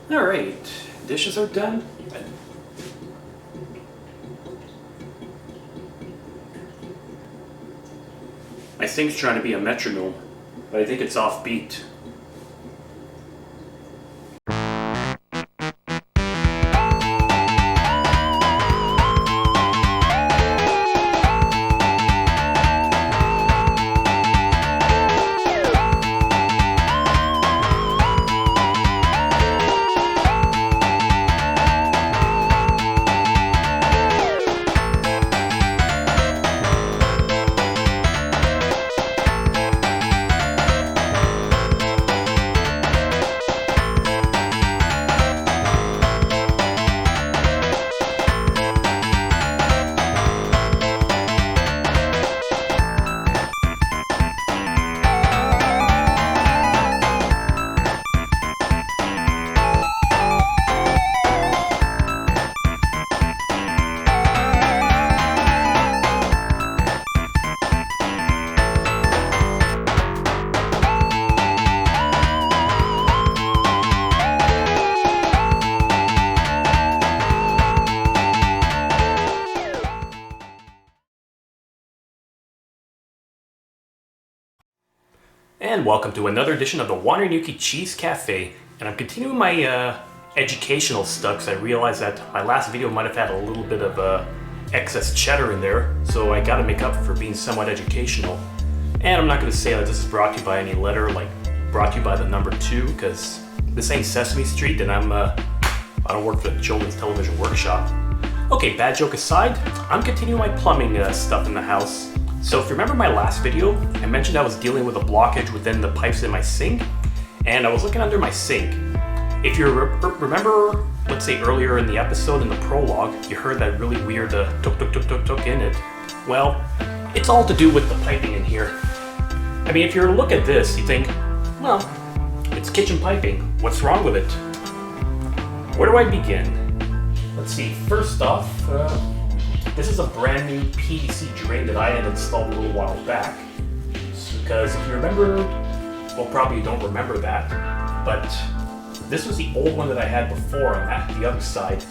Alright, dishes are done. My sink's trying to be a metronome, but I think it's offbeat. And welcome to another edition of the Wananuki Cheese Cafe. And I'm continuing my educational stuff because I realized that my last video might have had a little bit of excess cheddar in there, so I gotta make up for being somewhat educational. And I'm not gonna say that this is brought to you by any letter, like brought to you by the number 2, because this ain't Sesame Street and I don't work for the Children's Television Workshop. Okay, bad joke aside, I'm continuing my plumbing stuff in the house. So if you remember my last video, I mentioned I was dealing with a blockage within the pipes in my sink, and I was looking under my sink. If you remember, let's say earlier in the episode, in the prologue, you heard that really weird tuk tuk tuk tuk tuk in it. Well, it's all to do with the piping in here. I mean, if you were to look at this, you think, well, it's kitchen piping. What's wrong with it? Where do I begin? Let's see, first off, this is a brand new PVC drain that I had installed a little while back. Because if you remember, well, probably you don't remember that, but this was the old one that I had before on the other side.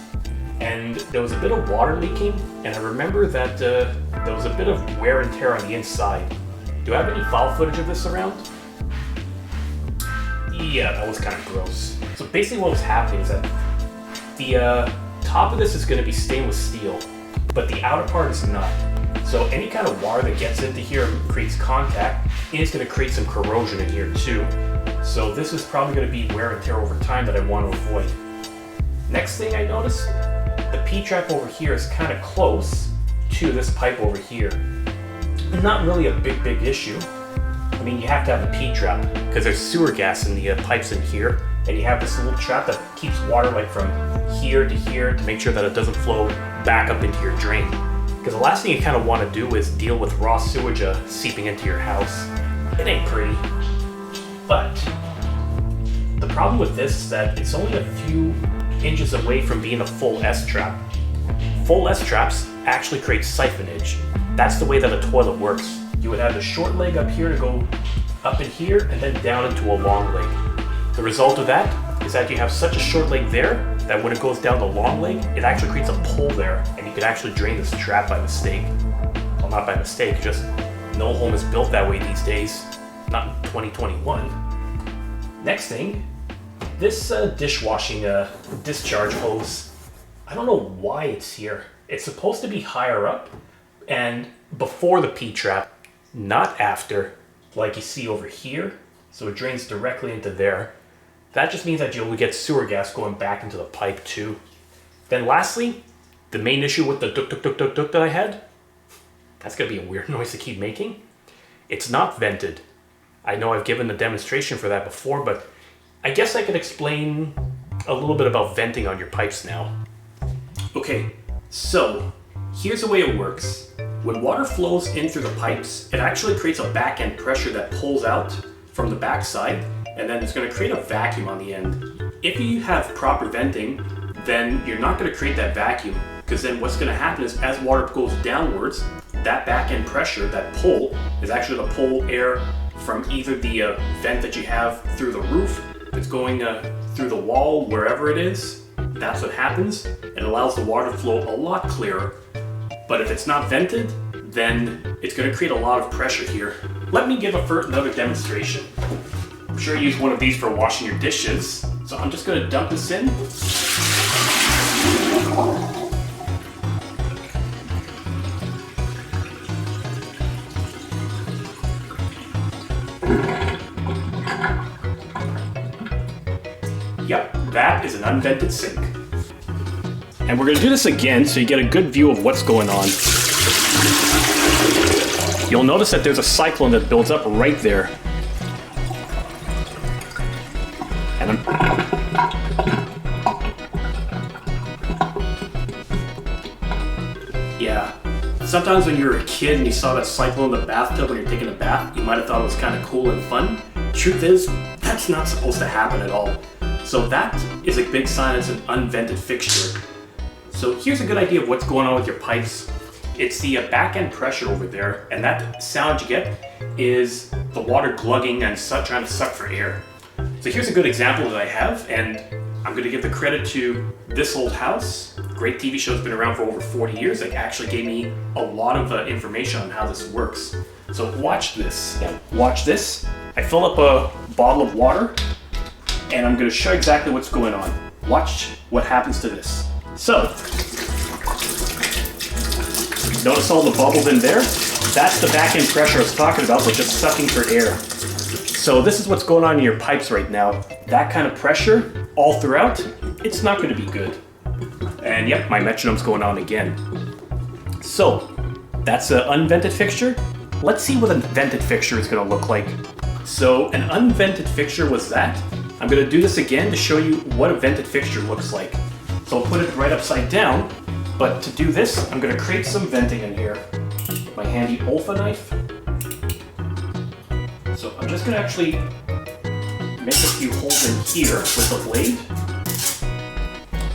And there was a bit of water leaking, and I remember that there was a bit of wear and tear on the inside. Do I have any file footage of this around? Yeah, that was kind of gross. So basically what was happening is that the top of this is going to be stainless steel, but the outer part is not. So any kind of water that gets into here creates contact, and it's going to create some corrosion in here too. So this is probably going to be wear and tear over time that I want to avoid. Next thing I noticed, the P-trap over here is kind of close to this pipe over here. Not really a big issue. I mean, you have to have a P-trap because there's sewer gas in the pipes in here, and you have this little trap that keeps water like from here to here to make sure that it doesn't flow back up into your drain. Because the last thing you kind of want to do is deal with raw sewage seeping into your house. It ain't pretty. But the problem with this is that it's only a few inches away from being a full S-trap. Full S-traps actually create siphonage. That's the way that a toilet works. You would have the short leg up here to go up in here and then down into a long leg. The result of that is that you have such a short leg there that when it goes down the long leg, it actually creates a pull there, and you could actually drain this trap by mistake. Well, not by mistake, just no home is built that way these days. Not in 2021. Next thing, this dishwashing discharge hose. I don't know why it's here. It's supposed to be higher up and before the P-trap, not after, like you see over here. So it drains directly into there. That just means that you'll get sewer gas going back into the pipe too. Then lastly, the main issue with the duk duk duk duk duk that I had, that's gonna be a weird noise to keep making. It's not vented. I know I've given a demonstration for that before, but I guess I could explain a little bit about venting on your pipes now. Okay, so here's the way it works. When water flows in through the pipes, it actually creates a back end pressure that pulls out from the backside, and then it's going to create a vacuum on the end. If you have proper venting, then you're not going to create that vacuum, because then what's going to happen is as water goes downwards, that back end pressure, that pull, is actually going to pull air from either the vent that you have through the roof if it's going through the wall, wherever it is, that's what happens. It allows the water to flow a lot clearer. But if it's not vented, then it's going to create a lot of pressure here. Let me give another demonstration. I'm sure you use one of these for washing your dishes. So I'm just going to dump this in. Yep, that is an unvented sink. And we're going to do this again so you get a good view of what's going on. You'll notice that there's a cyclone that builds up right there. And yeah, sometimes when you were a kid and you saw that cyclone in the bathtub when you're taking a bath, you might have thought it was kind of cool and fun. Truth is, that's not supposed to happen at all. So that is a big sign it's an unvented fixture. So here's a good idea of what's going on with your pipes. It's the back end pressure over there, and that sound you get is the water glugging and trying to suck for air. So here's a good example that I have, and I'm going to give the credit to This Old House. Great TV show, has been around for over 40 years. It actually gave me a lot of information on how this works. So watch this. Watch this. I fill up a bottle of water, and I'm going to show you exactly what's going on. Watch what happens to this. So, notice all the bubbles in there? That's the back end pressure I was talking about, but just sucking for air. So this is what's going on in your pipes right now. That kind of pressure all throughout, it's not going to be good. And yep, my metronome's going on again. So, that's an unvented fixture. Let's see what a vented fixture is going to look like. So, an unvented fixture was that. I'm going to do this again to show you what a vented fixture looks like. So I'll put it right upside down, but to do this, I'm going to create some venting in here. My handy Olfa knife. So I'm just going to actually make a few holes in here with the blade.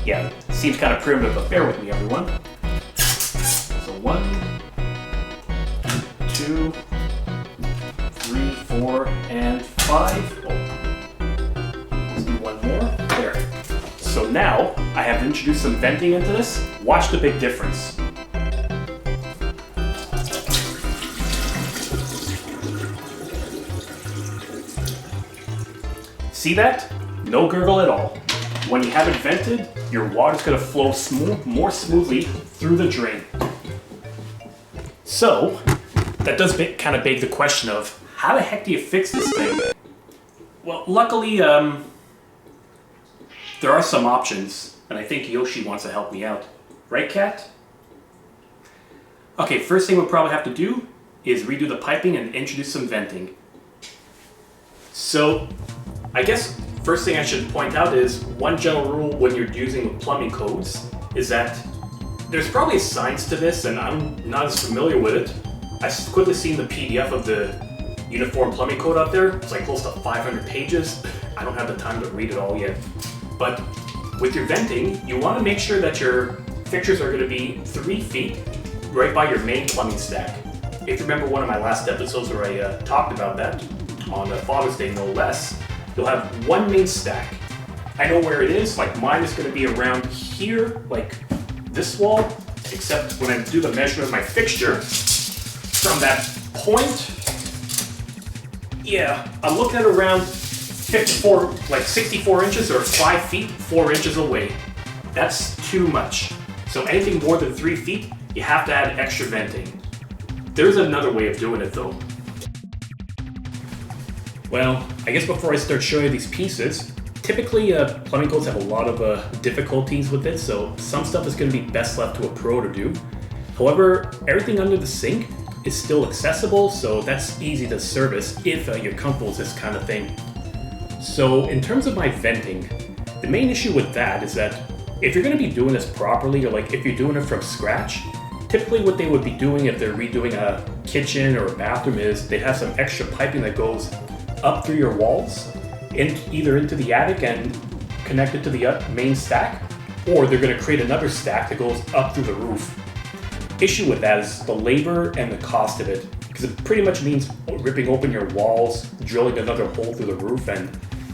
Yeah, seems kind of primitive, but bear with me, everyone. So 1, 2, 3, 4, and 5. Let's do one more. There. So now, I have introduced some venting into this. Watch the big difference. See that? No gurgle at all. When you have it vented, your water's going to flow more smoothly through the drain. So, that does kind of beg the question of, how the heck do you fix this thing? Well, luckily, there are some options, and I think Yoshi wants to help me out. Right, Kat? Okay, first thing we'll probably have to do is redo the piping and introduce some venting. So, I guess first thing I should point out is one general rule when you're using plumbing codes is that there's probably a science to this, and I'm not as familiar with it. I quickly seen the PDF of the Uniform Plumbing Code out there. It's like close to 500 pages. I don't have the time to read it all yet. But with your venting, you want to make sure that your fixtures are going to be 3 feet right by your main plumbing stack. If you remember one of my last episodes where I talked about that, on Father's Day no less, you'll have one main stack. I know where it is, like mine is going to be around here, like this wall, except when I do the measurement of my fixture, from that point, yeah, I'm looking at around 54, like 64 inches or 5 feet, 4 inches away. That's too much. So anything more than 3 feet, you have to add extra venting. There's another way of doing it though. Well, I guess before I start showing you these pieces, typically plumbing codes have a lot of difficulties with it, so some stuff is going to be best left to a pro to do. However, everything under the sink is still accessible, so that's easy to service if you're comfortable with this kind of thing. So in terms of my venting, the main issue with that is that if you're going to be doing this properly, or like if you're doing it from scratch, typically what they would be doing if they're redoing a kitchen or a bathroom is they'd have some extra piping that goes up through your walls, either into the attic and connected to the main stack, or they're going to create another stack that goes up through the roof. Issue with that is the labor and the cost of it, because it pretty much means ripping open your walls, drilling another hole through the roof, and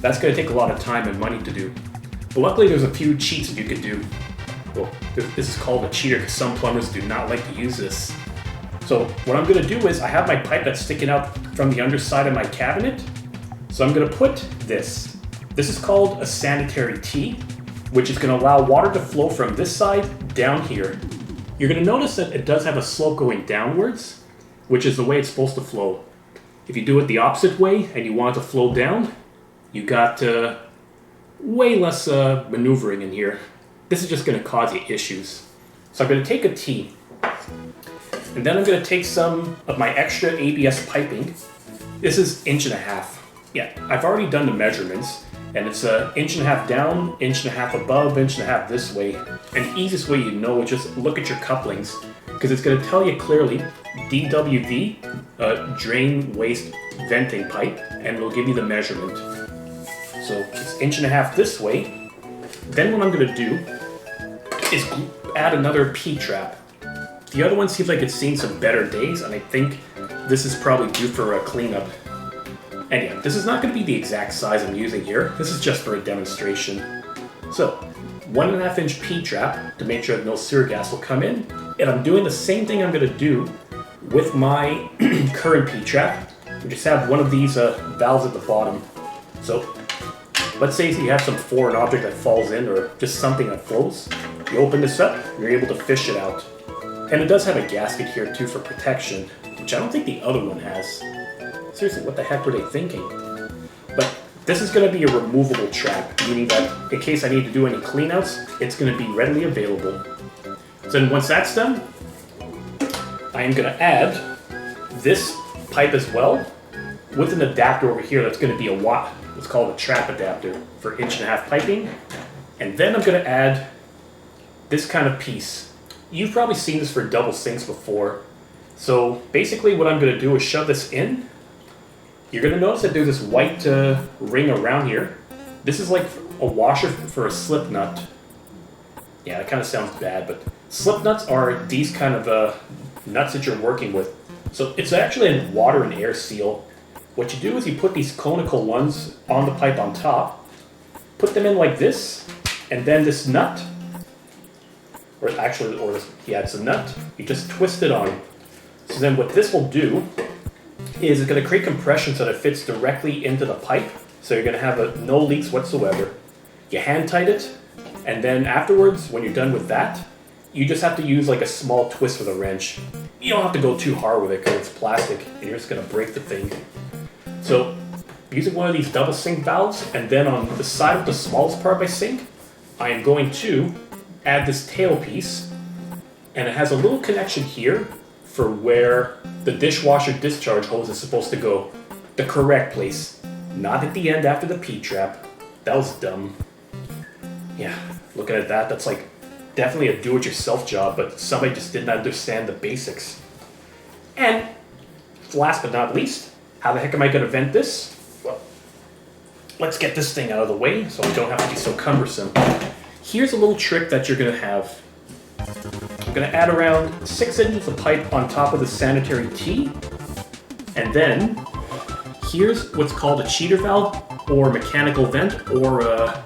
That's going to take a lot of time and money to do. But luckily there's a few cheats that you could do. Well, this is called a cheater because some plumbers do not like to use this. So what I'm going to do is I have my pipe that's sticking out from the underside of my cabinet. So I'm going to put this. This is called a sanitary T, which is going to allow water to flow from this side down here. You're going to notice that it does have a slope going downwards, which is the way it's supposed to flow. If you do it the opposite way and you want it to flow down, you got way less maneuvering in here. This is just going to cause you issues. So I'm going to take a T, and then I'm going to take some of my extra ABS piping. This is 1.5 inches. Yeah, I've already done the measurements, and it's 1.5 inches down, 1.5 inches above, 1.5 inches this way. And the easiest way you know is just look at your couplings, because it's going to tell you clearly DWV, drain waste venting pipe, and it'll give you the measurement. So it's 1.5 inches this way. Then what I'm going to do is add another P-trap. The other one seems like it's seen some better days, and I think this is probably due for a cleanup. And yeah, this is not going to be the exact size I'm using here. This is just for a demonstration. So, 1.5 inch P-trap to make sure that no sewer gas will come in. And I'm doing the same thing I'm going to do with my current P-trap. We just have one of these valves at the bottom. So, let's say you have some foreign object that falls in or just something that flows. You open this up, you're able to fish it out. And it does have a gasket here too for protection, which I don't think the other one has. Seriously, what the heck were they thinking? But this is going to be a removable trap, meaning that in case I need to do any cleanouts, it's going to be readily available. So then once that's done, I am going to add this pipe as well with an adapter over here that's going to be what's called a trap adapter for 1.5 inch piping. And then I'm going to add this kind of piece. You've probably seen this for double sinks before. So basically what I'm going to do is shove this in. You're going to notice that there's this white ring around here. This is like a washer for a slip nut. Yeah, that kind of sounds bad, but slip nuts are these kind of nuts that you're working with. So it's actually a water and air seal. What you do is you put these conical ones on the pipe on top, put them in like this, and then this nut, it's a nut, you just twist it on. So then what this will do is it's going to create compression so that it fits directly into the pipe, so you're going to have no leaks whatsoever. You hand tight it, and then afterwards, when you're done with that, you just have to use like a small twist with a wrench. You don't have to go too hard with it because it's plastic, and you're just going to break the thing. So, using one of these double sink valves, and then on the side of the smallest part of my sink, I am going to add this tail piece, and it has a little connection here for where the dishwasher discharge hose is supposed to go. The correct place. Not at the end after the P-trap. That was dumb. Yeah, looking at that, that's like definitely a do-it-yourself job, but somebody just didn't understand the basics. And last but not least, how the heck am I going to vent this? Well, let's get this thing out of the way so I don't have to be so cumbersome. Here's a little trick that you're going to have. I'm going to add around 6 inches of pipe on top of the sanitary T, and then here's what's called a cheater valve, or mechanical vent, or a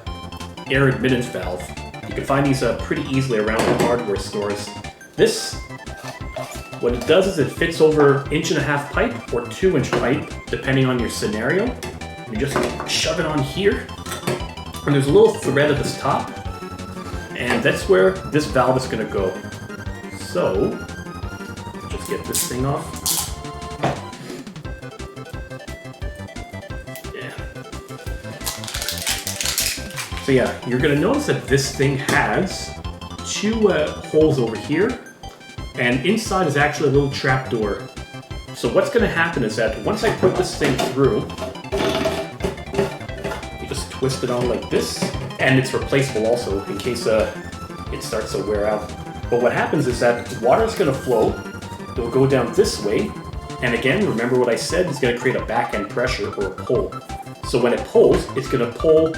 air admittance valve. You can find these pretty easily around the hardware stores. This, what it does is it fits over 1.5 inch pipe or 2 inch pipe, depending on your scenario. You just shove it on here, and there's a little thread at this top, and that's where this valve is going to go. So, just get this thing off. Yeah. So yeah, you're going to notice that this thing has 2 holes over here, and inside is actually a little trap door. So what's going to happen is that once I put this thing through, you just twist it on like this, and it's replaceable also in case it starts to wear out. But what happens is that water is going to flow, it will go down this way, and again, remember what I said, it's going to create a back end pressure or a pull. So when it pulls, it's going to pull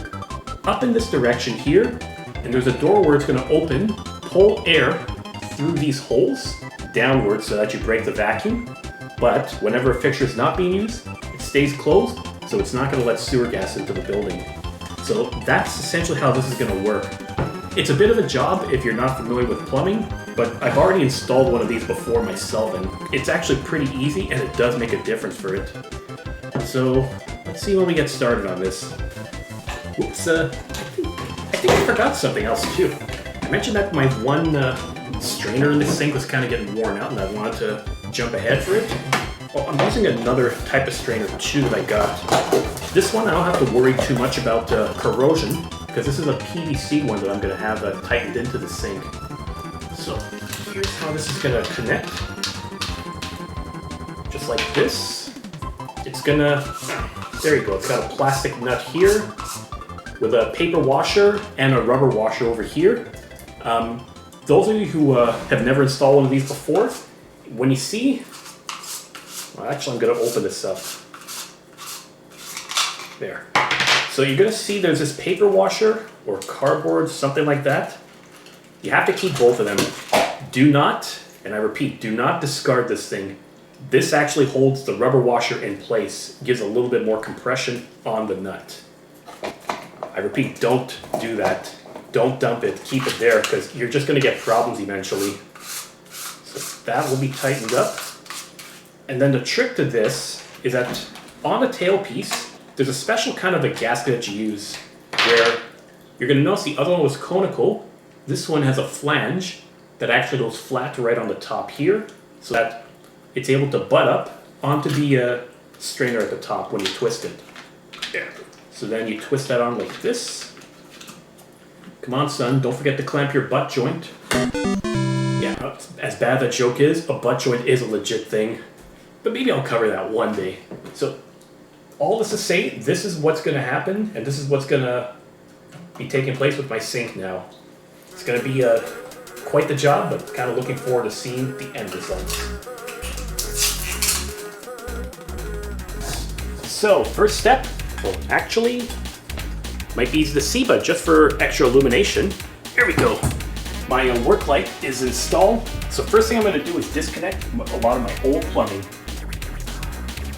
up in this direction here, and there's a door where it's going to open, pull air through these holes downwards so that you break the vacuum. But whenever a fixture is not being used, it stays closed, so it's not going to let sewer gas into the building. So that's essentially how this is going to work. It's a bit of a job if you're not familiar with plumbing, but I've already installed one of these before myself, and it's actually pretty easy, and it does make a difference for it. So let's see when we get started on this. Whoops, I think I forgot something else too. I mentioned that my one strainer in the sink was kind of getting worn out, and I wanted to jump ahead for it. Well, I'm using another type of strainer too that I got. This one I don't have to worry too much about corrosion, because this is a PVC one that I'm going to have tightened into the sink. So here's how this is going to connect. Just like this. It's going to, there you go, it's got a plastic nut here with a paper washer and a rubber washer over here. Those of you who have never installed one of these before, when you see, well, actually I'm going to open this up. There. So you're going to see there's this paper washer or cardboard, something like that. You have to keep both of them. Do not, and I repeat, do not discard this thing. This actually holds the rubber washer in place, gives a little bit more compression on the nut. I repeat, don't do that. Don't dump it, keep it there, because you're just going to get problems eventually. So that will be tightened up. And then the trick to this is that on the tailpiece, there's a special kind of a gasket that you use where you're going to notice the other one was conical. This one has a flange that actually goes flat right on the top here, so that it's able to butt up onto the strainer at the top when you twist it. There. So then you twist that on like this. Come on, son, don't forget to clamp your butt joint. Yeah, as bad that joke is, a butt joint is a legit thing. But maybe I'll cover that one day. So all this to say, this is what's going to happen, and this is what's going to be taking place with my sink now. It's going to be quite the job, but kind of looking forward to seeing the end results. So, first step, well, actually, might be easy to see, but just for extra illumination, here we go. My work light is installed, so first thing I'm going to do is disconnect a lot of my old plumbing.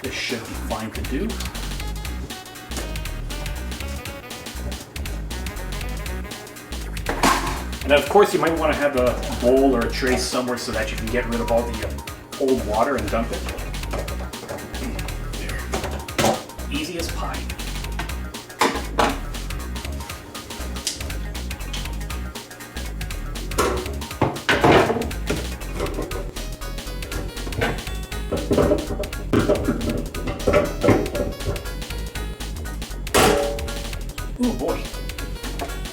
This should be fine to do. And then of course you might want to have a bowl or a tray somewhere so that you can get rid of all the old water and dump it. There. Easy as pie. Oh boy.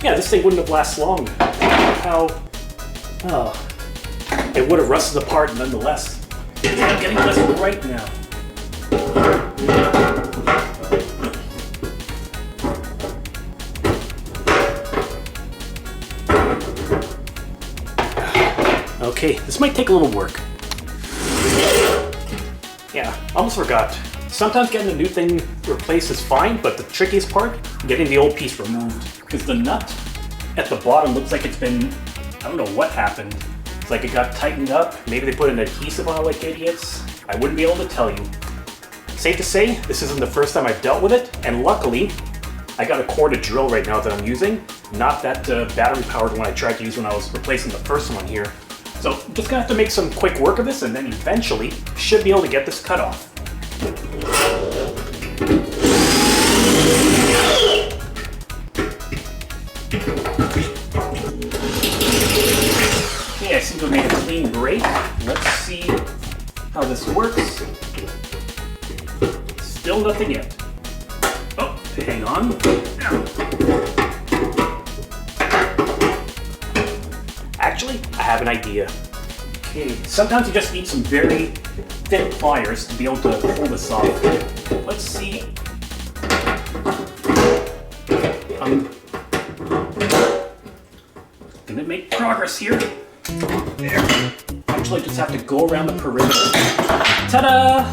Yeah, this thing wouldn't have lasted long. It would have rusted apart nonetheless. I'm getting less right now. Okay, this might take a little work. Yeah, almost forgot. Sometimes getting a new thing replaced is fine, but the trickiest part, getting the old piece removed. Because the nut at the bottom looks like it's been, I don't know what happened. It's like it got tightened up. Maybe they put an adhesive on it like idiots. I wouldn't be able to tell you. Safe to say, this isn't the first time I've dealt with it, and luckily, I got a corded drill right now that I'm using, not that battery-powered one I tried to use when I was replacing the first one here. So I'm just gonna have to make some quick work of this, and then eventually should be able to get this cut off. Okay, I seem to have made a clean break. Let's see how this works. Still nothing yet. Oh, hang on. Actually, I have an idea. Okay, sometimes you just need some very thin pliers to be able to pull this off. Let's see. I'm gonna make progress here. There. Actually, I just have to go around the perimeter. Ta-da!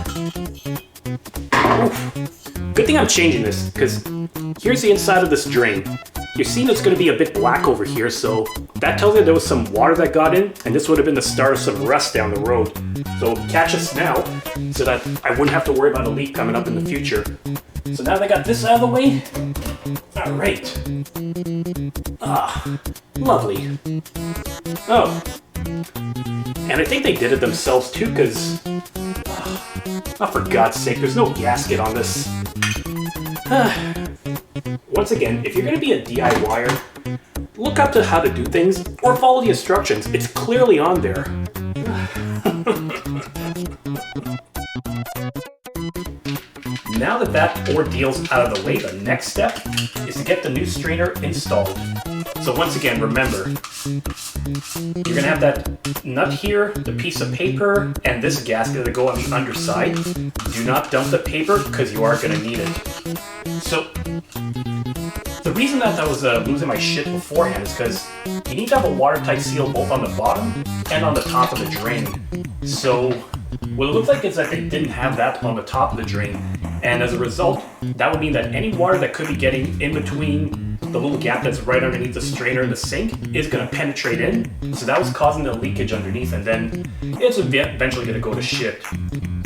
Oof. Good thing I'm changing this, because here's the inside of this drain. You're seeing it's going to be a bit black over here, so that tells you there was some water that got in, and this would have been the start of some rust down the road. So catch us now, so that I wouldn't have to worry about a leak coming up in the future. So now that I got this out of the way, all right. Ah, lovely. Oh, and I think they did it themselves too, because, oh, for God's sake, there's no gasket on this. Once again, if you're going to be a DIYer, look up to how to do things or follow the instructions. It's clearly on there. Now that that ordeal's out of the way, the next step is to get the new strainer installed. So once again, remember, you're going to have that nut here, the piece of paper, and this gasket that go on the underside. Do not dump the paper because you are going to need it. So the reason that I was losing my shit beforehand is because you need to have a watertight seal both on the bottom and on the top of the drain. So what it looks like is that they didn't have that on the top of the drain. And as a result, that would mean that any water that could be getting in between the little gap that's right underneath the strainer and the sink is going to penetrate in. So that was causing the leakage underneath, and then it's eventually going to go to shit.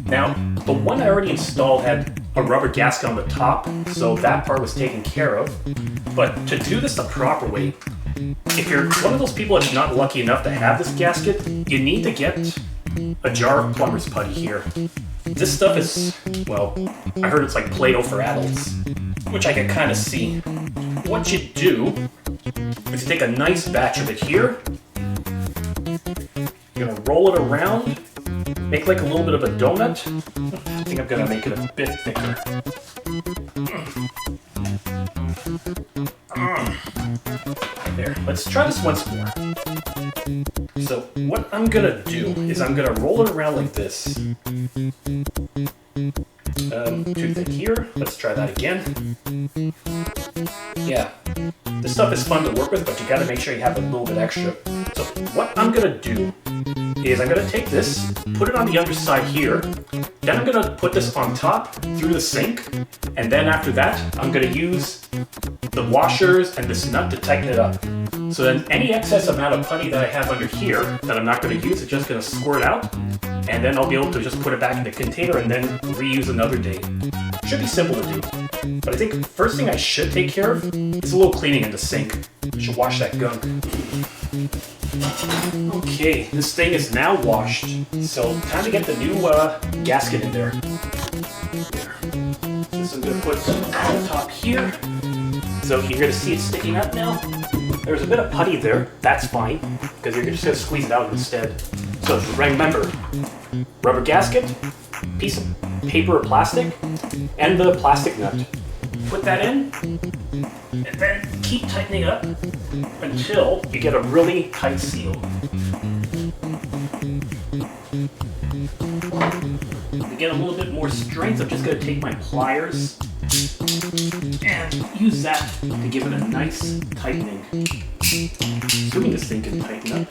Now, the one I already installed had a rubber gasket on the top, so that part was taken care of. But to do this the proper way, if you're one of those people that's not lucky enough to have this gasket, you need to get a jar of plumber's putty here. This stuff is, well, I heard it's like Play-Doh for adults, which I can kind of see. What you do is you take a nice batch of it here, you're gonna roll it around, make like a little bit of a donut. I think I'm gonna make it a bit thicker. There, let's try this once more. So what I'm gonna do is I'm gonna roll it around like this. Too thick here. Let's try that again. Yeah, this stuff is fun to work with, but you gotta make sure you have a little bit extra. So what I'm gonna do is I'm gonna take this, put it on the underside here, then I'm gonna put this on top through the sink, and then after that, I'm gonna use the washers and this nut to tighten it up. So then any excess amount of putty that I have under here that I'm not gonna use, it's just gonna squirt out, and then I'll be able to just put it back in the container and then reuse another day. Should be simple to do. But I think the first thing I should take care of is a little cleaning in the sink. I should wash that gunk. Okay, this thing is now washed, so time to get the new gasket in there. This I'm going to put on top here. So you're going to see it sticking up now. There's a bit of putty there, that's fine, because you're just going to squeeze it out instead. So remember, rubber gasket, piece of paper or plastic, and the plastic nut. Put that in, and then keep tightening up until you get a really tight seal. To get a little bit more strength, I'm just going to take my pliers and use that to give it a nice tightening. Assuming this thing can tighten up.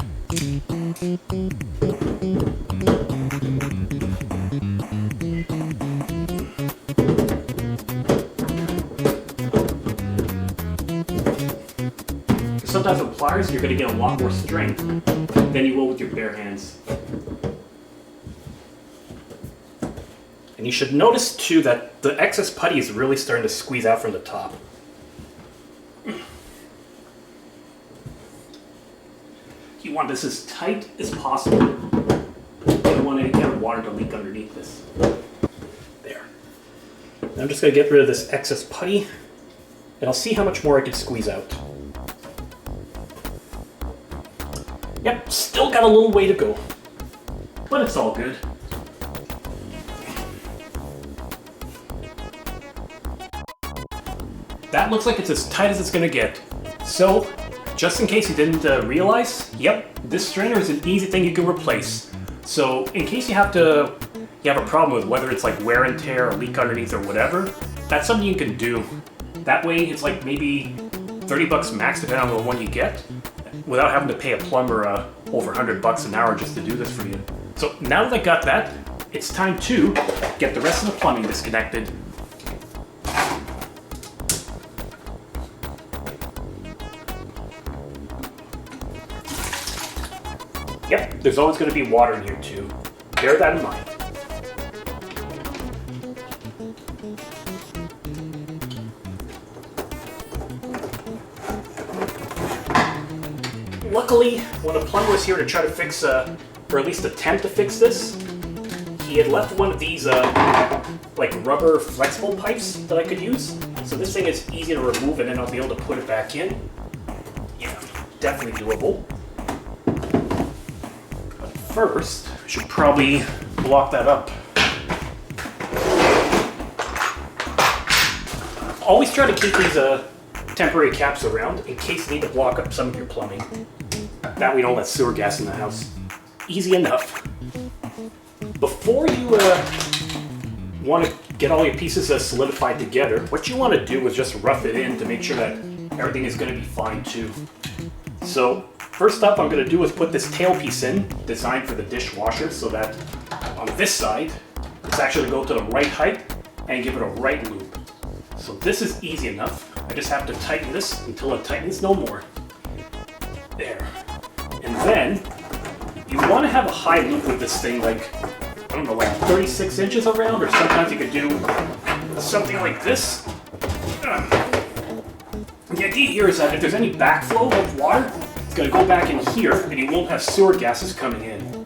Sometimes with pliers, you're going to get a lot more strength than you will with your bare hands. And you should notice too that the excess putty is really starting to squeeze out from the top. You want this as tight as possible. You don't want any kind of water to leak underneath this. There. Now I'm just going to get rid of this excess putty, and I'll see how much more I can squeeze out. Yep, still got a little way to go, but it's all good. That looks like it's as tight as it's gonna get. So, just in case you didn't realize, yep, this strainer is an easy thing you can replace. So, in case you have a problem with whether it's like wear and tear or leak underneath or whatever, that's something you can do. That way, it's like maybe $30 max depending on the one you get, without having to pay a plumber over $100 an hour just to do this for you. So now that I got that, it's time to get the rest of the plumbing disconnected. Yep, there's always going to be water in here too. Bear that in mind. Luckily, when the plumber was here to try to fix, or at least attempt to fix this, he had left one of these like rubber flexible pipes that I could use. So this thing is easy to remove and then I'll be able to put it back in. Yeah, definitely doable. But first, I should probably block that up. Always try to keep these temporary caps around in case you need to block up some of your plumbing. That way you don't let sewer gas in the house. Easy enough. Before you want to get all your pieces solidified together, what you want to do is just rough it in to make sure that everything is going to be fine too. So first up I'm going to do is put this tailpiece in, designed for the dishwasher, so that on this side it's actually going to go to the right height and give it a right loop. So this is easy enough. I just have to tighten this until it tightens no more. There. And then you want to have a high loop with this thing, like, I don't know, like 36 inches around, or sometimes you could do something like this. The idea here is that if there's any backflow of water, it's going to go back in here and you won't have sewer gases coming in.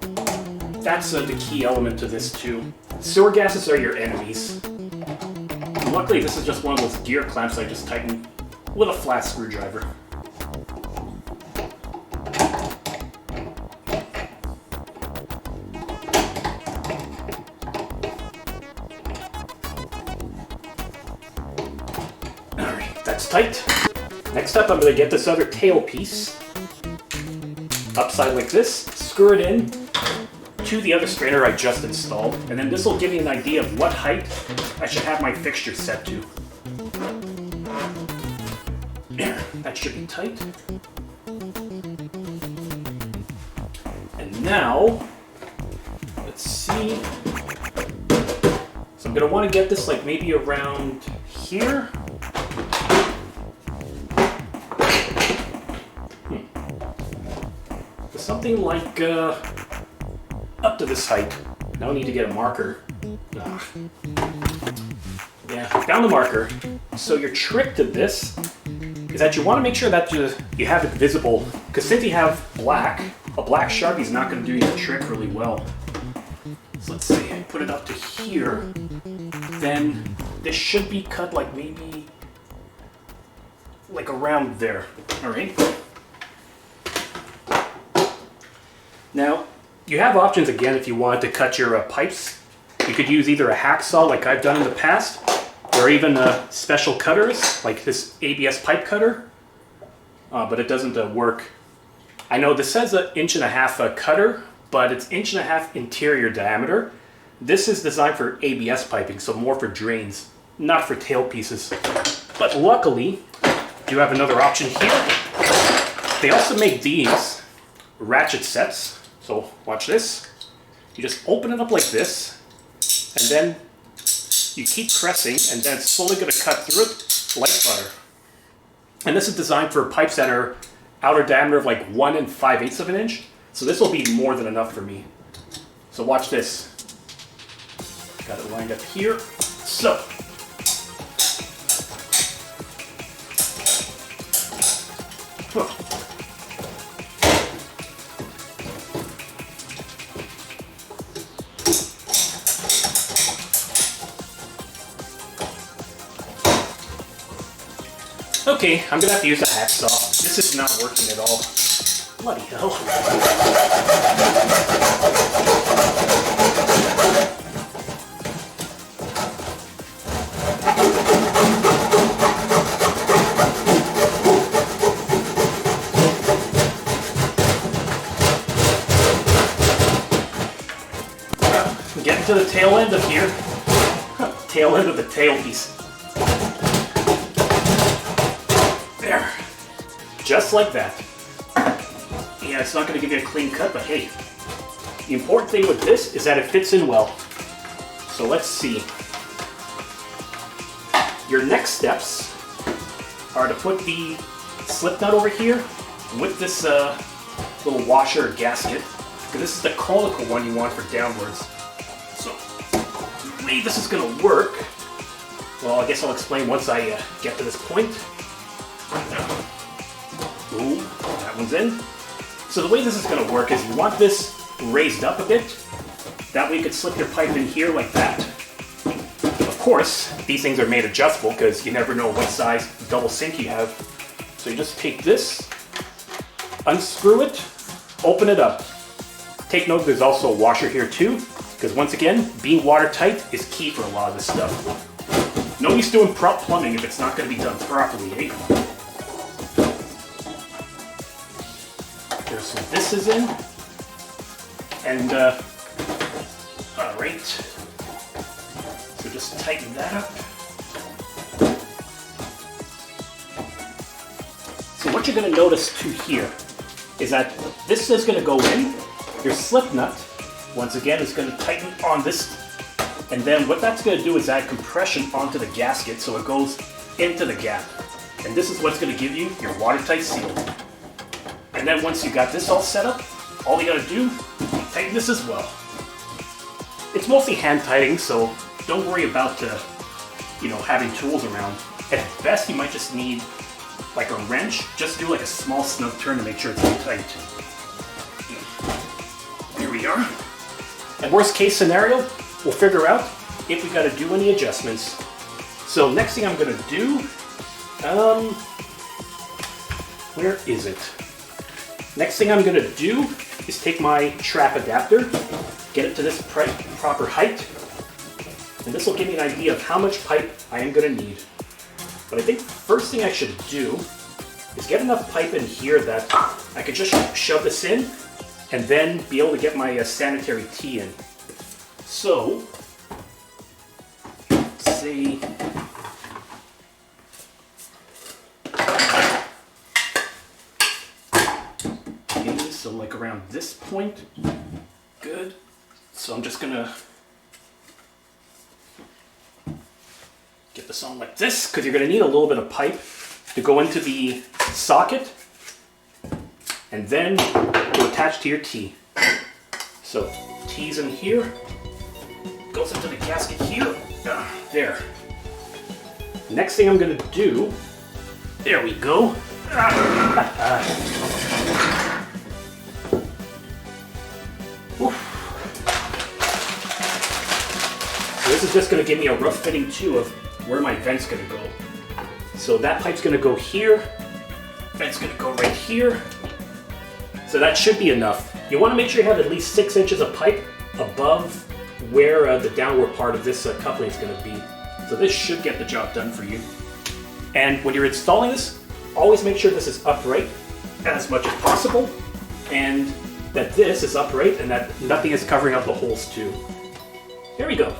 That's the key element to this too. Sewer gases are your enemies. Luckily, this is just one of those gear clamps I just tightened with a flat screwdriver. Alright, that's tight. Next up, I'm going to get this other tail piece, upside like this, screw it in to the other strainer I just installed, and then this will give me an idea of what height I should have my fixture set to. There, that should be tight. And now, let's see. So I'm gonna want to get this like maybe around here. Something like up to this height. Now I need to get a marker. Yeah, found the marker. So your trick to this is that you want to make sure that you have it visible, because since you have black, a black Sharpie is not going to do your trick really well. So let's say I put it up to here, then this should be cut like maybe like around there. All right. Now, you have options again if you wanted to cut your pipes. You could use either a hacksaw like I've done in the past, or even special cutters like this ABS pipe cutter, but it doesn't work. I know this says 1.5 inch cutter, but it's 1.5 inch interior diameter. This is designed for ABS piping, so more for drains, not for tail pieces. But luckily, you have another option here. They also make these ratchet sets. So watch this. You just open it up like this, and then you keep pressing, and then it's slowly going to cut through it like butter. And this is designed for pipes that are outer diameter of like 1 5/8 of an inch. So this will be more than enough for me. So watch this. Got it lined up here. So. Okay, I'm gonna have to use a hacksaw. This is not working at all. Bloody hell. Getting to the tail end of here. Tail end of the tail piece. There. Just like that. Yeah, it's not going to give you a clean cut, but hey. The important thing with this is that it fits in well. So let's see. Your next steps are to put the slip nut over here with this little washer or gasket. Because this is the conical one you want for downwards. So the way this is going to work, well, I guess I'll explain once I get to this point. Boom, that one's in. So the way this is going to work is you want this raised up a bit. That way you could slip your pipe in here like that. Of course, these things are made adjustable because you never know what size double sink you have. So you just take this, unscrew it, open it up. Take note there's also a washer here too, because once again, being watertight is key for a lot of this stuff. No use doing prop plumbing if it's not going to be done properly, eh? There's some this is in. And, alright. So just tighten that up. So what you're going to notice too here is that this is going to go in. Your slip nut, once again, is going to tighten on this. And then what that's going to do is add compression onto the gasket so it goes into the gap. And this is what's going to give you your watertight seal. And then once you got this all set up, all you got to do, tighten this as well. It's mostly hand tightening, so don't worry about having tools around. At best, you might just need like a wrench. Just do like a small snug turn to make sure it's all tight. Here we are. And worst case scenario, we'll figure out if we got to do any adjustments. So next thing I'm going to do, where is it? Next thing I'm going to do is take my trap adapter, get it to this proper height, and this will give me an idea of how much pipe I am going to need. But I think the first thing I should do is get enough pipe in here that I could just shove this in and then be able to get my sanitary tee in. So, let's say, okay, so like around this point, good. So I'm just gonna get this on like this, because you're gonna need a little bit of pipe to go into the socket, and then to attach to your tee. So tee's in here, goes into the gasket here, there. Next thing I'm gonna do, there we go. So this is just gonna give me a rough fitting too of where my vent's gonna go. So that pipe's gonna go here, vent's gonna go right here. So that should be enough. You wanna make sure you have at least 6 inches of pipe above where the downward part of this coupling is gonna be. So this should get the job done for you. And when you're installing this, always make sure this is upright as much as possible, and that this is upright and that nothing is covering up the holes too. Here we go.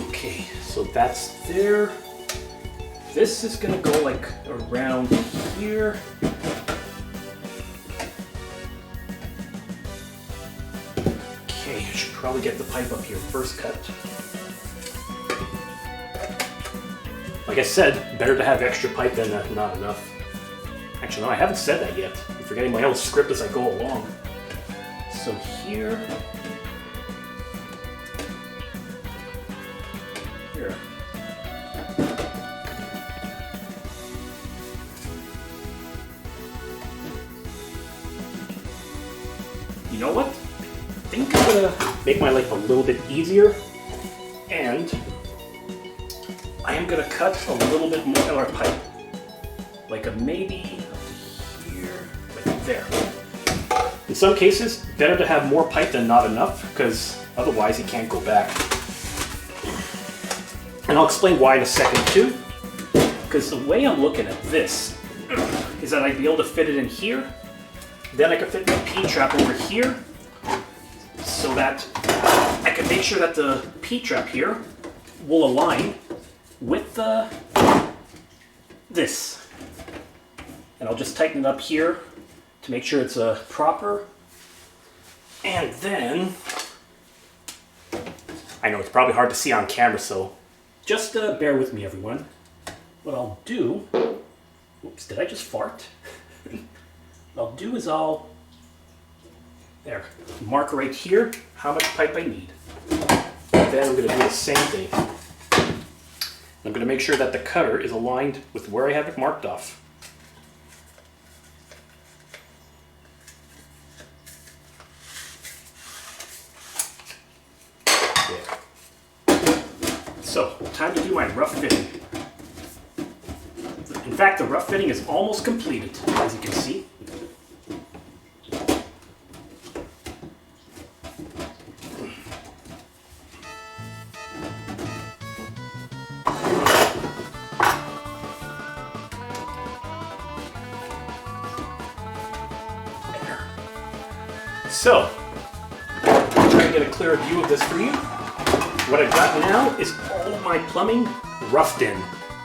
Okay, so that's there. This is gonna go like around here. Okay, I should probably get the pipe up here first cut. Like I said, better to have extra pipe than not enough. Actually, no, I haven't said that yet. I'm forgetting my own script as I go along. So here. Here. You know what? I think I'm gonna make my life a little bit easier, and I am gonna cut a little bit more pipe, like a maybe up to here, like there. In some cases, better to have more pipe than not enough, because otherwise you can't go back. And I'll explain why in a second too, because the way I'm looking at this is that I'd be able to fit it in here, then I could fit my P-trap over here, so that I can make sure that the P-trap here will align with this. And I'll just tighten it up here to make sure it's proper. And then, I know it's probably hard to see on camera, so just bear with me, everyone. What I'll do, oops, did I just fart? What I'll do is there, mark right here how much pipe I need. Then I'm going to do the same thing. I'm going to make sure that the cutter is aligned with where I have it marked off. In fact, the rough fitting is almost completed, as you can see. So, I'm trying to get a clearer view of this for you. What I've got now is all of my plumbing roughed in.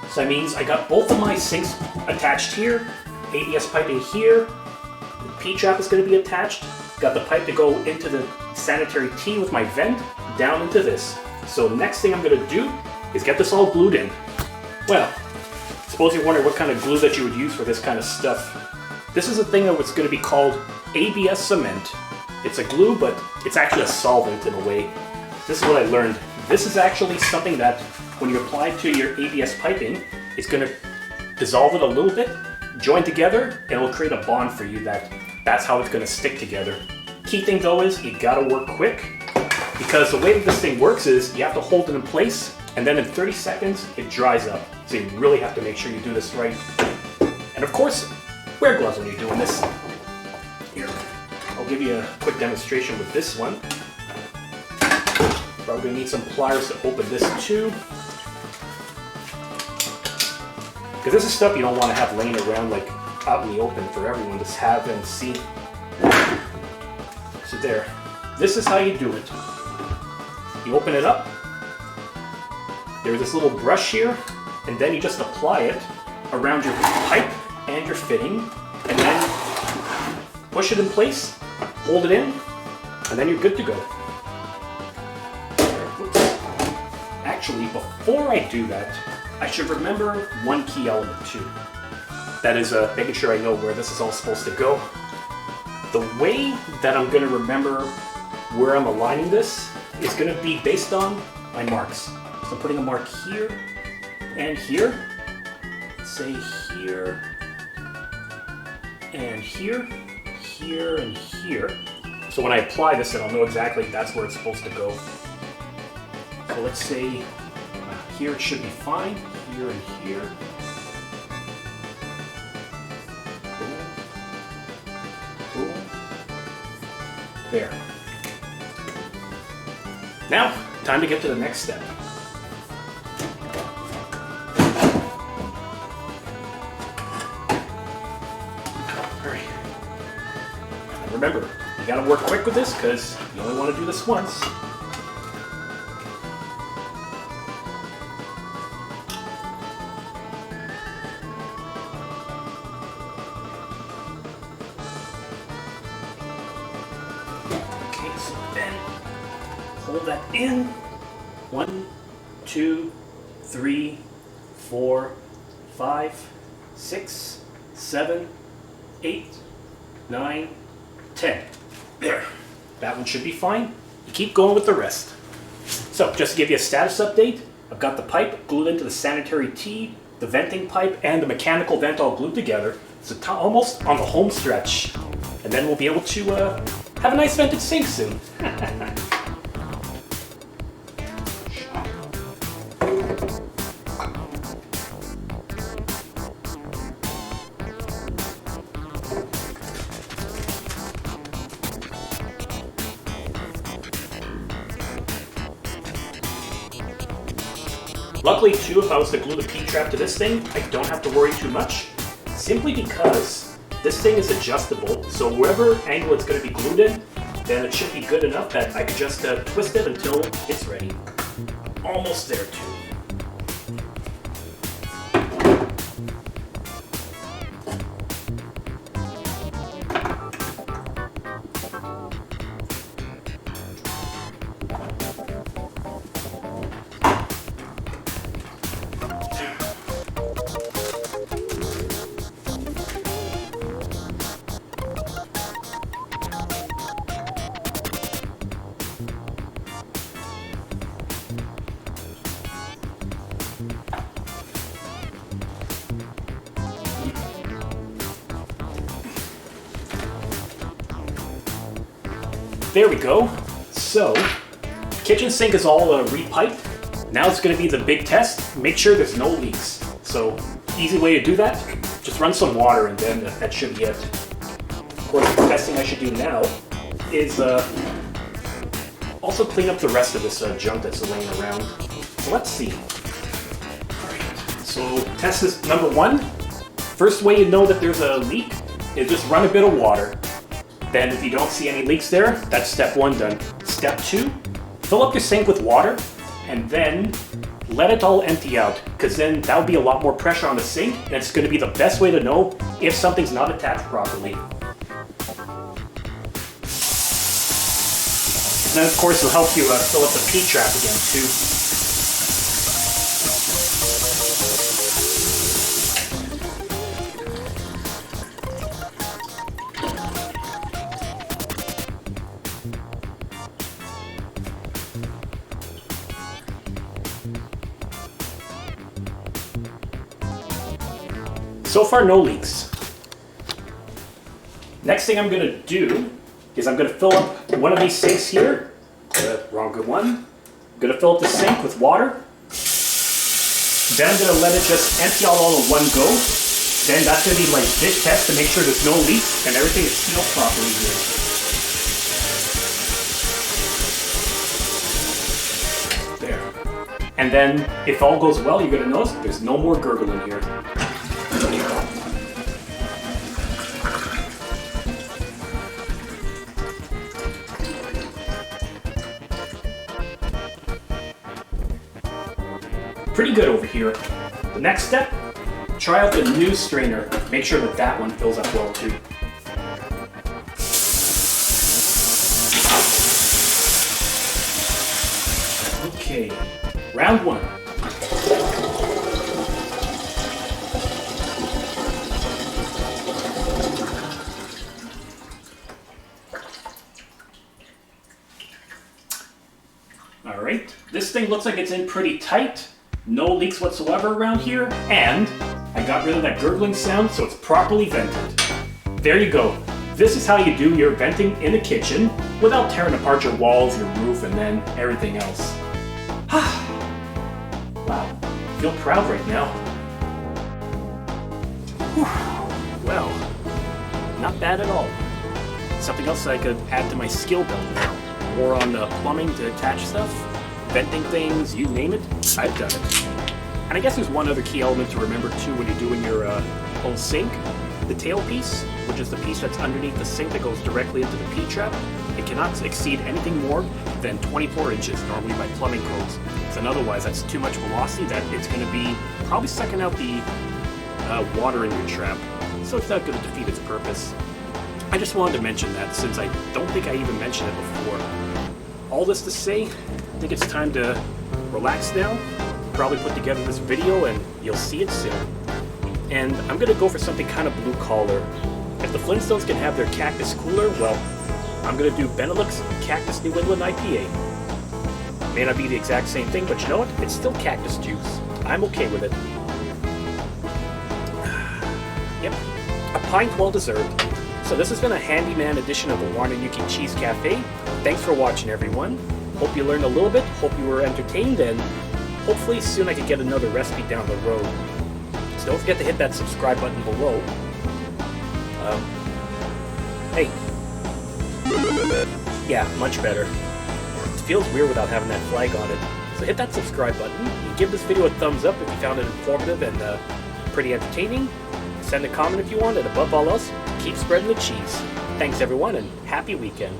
So that means I got both of my sinks attached here, ABS piping here, the P-trap is going to be attached, got the pipe to go into the sanitary tee with my vent down into this. So the next thing I'm going to do is get this all glued in. Well, suppose you're wondering what kind of glue that you would use for this kind of stuff. This is a thing that was going to be called ABS cement. It's a glue, but it's actually a solvent in a way. This is what I learned. This is actually something that when you apply it to your ABS piping, it's going to dissolve it a little bit, join together, and it'll create a bond for you that's how it's going to stick together. Key thing though is you got to work quick, because the way that this thing works is you have to hold it in place, and then in 30 seconds it dries up. So you really have to make sure you do this right. And of course, wear gloves when you're doing this. Here, I'll give you a quick demonstration with this one. Probably going to need some pliers to open this too. Because this is stuff you don't want to have laying around like out in the open for everyone to have and see. So there, this is how you do it. You open it up, there's this little brush here, and then you just apply it around your pipe and your fitting, and then push it in place, hold it in, and then you're good to go. Oops. Actually, before I do that, I should remember one key element too. That is making sure I know where this is all supposed to go. The way that I'm going to remember where I'm aligning this is going to be based on my marks. So I'm putting a mark here and here. Say here and here, here and here. So when I apply this, then I'll know exactly that's where it's supposed to go. So let's say here it should be fine, here and here. Cool. There. Now, time to get to the next step. Alright. And remember, you gotta work quick with this because you only want to do this once. Hold that in. 1, 2, 3, 4, 5, 6, 7, 8, 9, 10. There. That one should be fine. You keep going with the rest. So, just to give you a status update, I've got the pipe glued into the sanitary tee, the venting pipe, and the mechanical vent all glued together. So almost on the home stretch. And then we'll be able to have a nice vented sink soon. Luckily too, if I was to glue the P-trap to this thing, I don't have to worry too much, simply because this thing is adjustable, so wherever angle it's going to be glued in, then it should be good enough that I could just twist it until it's ready. Almost there too. There we go. So, kitchen sink is all re-piped. Now it's going to be the big test. Make sure there's no leaks. So, Easy way to do that, just run some water and then that should be it. Of course, the best thing I should do now is also clean up the rest of this junk that's laying around. So let's see. Alright, so test is number 1. First way you know that there's a leak is just run a bit of water. Then if you don't see any leaks there, that's step 1 done. Step 2, fill up your sink with water and then let it all empty out, because then that'll be a lot more pressure on the sink and it's going to be the best way to know if something's not attached properly. And then of course it'll help you fill up the P-trap again too. So far, no leaks. Next thing I'm going to do is I'm going to fill up one of these sinks here. Wrong good one. I'm going to fill up the sink with water. Then I'm going to let it just empty out all in one go. Then that's going to be like this test to make sure there's no leaks and everything is sealed properly here. There. And then if all goes well, you're going to notice there's no more gurgling here. Pretty good over here. The next step, try out the new strainer. Make sure that that one fills up well too. Okay, round 1. Alright, this thing looks like it's in pretty tight. No leaks whatsoever around here, and I got rid of that gurgling sound, so it's properly vented. There you go. This is how you do your venting in a kitchen without tearing apart your walls, your roof, and then everything else. Wow, I feel proud right now. Whew. Well, not bad at all. Something else I could add to my skill belt now. More on the plumbing to attach stuff. Venting things, you name it, I've done it. And I guess there's one other key element to remember too when you're doing your whole sink. The tailpiece, which is the piece that's underneath the sink that goes directly into the P-trap, it cannot exceed anything more than 24 inches normally by plumbing codes. And otherwise that's too much velocity that it's going to be probably sucking out the water in your trap. So it's not going to defeat its purpose. I just wanted to mention that since I don't think I even mentioned it before. All this to say, I think it's time to relax now, probably put together this video and you'll see it soon. And I'm going to go for something kind of blue collar. If the Flintstones can have their cactus cooler, well, I'm going to do Benelux Cactus New England IPA. May not be the exact same thing, but you know what? It's still cactus juice. I'm okay with it. Yep, a pint well deserved. So this has been a handyman edition of the Warner-Yuki Cheese Cafe. Thanks for watching, everyone. Hope you learned a little bit, hope you were entertained, and hopefully soon I can get another recipe down the road. So don't forget to hit that subscribe button below. Hey. Yeah, much better. It feels weird without having that flag on it. So hit that subscribe button, and give this video a thumbs up if you found it informative and pretty entertaining. Send a comment if you want, and above all else, keep spreading the cheese. Thanks everyone, and happy weekend.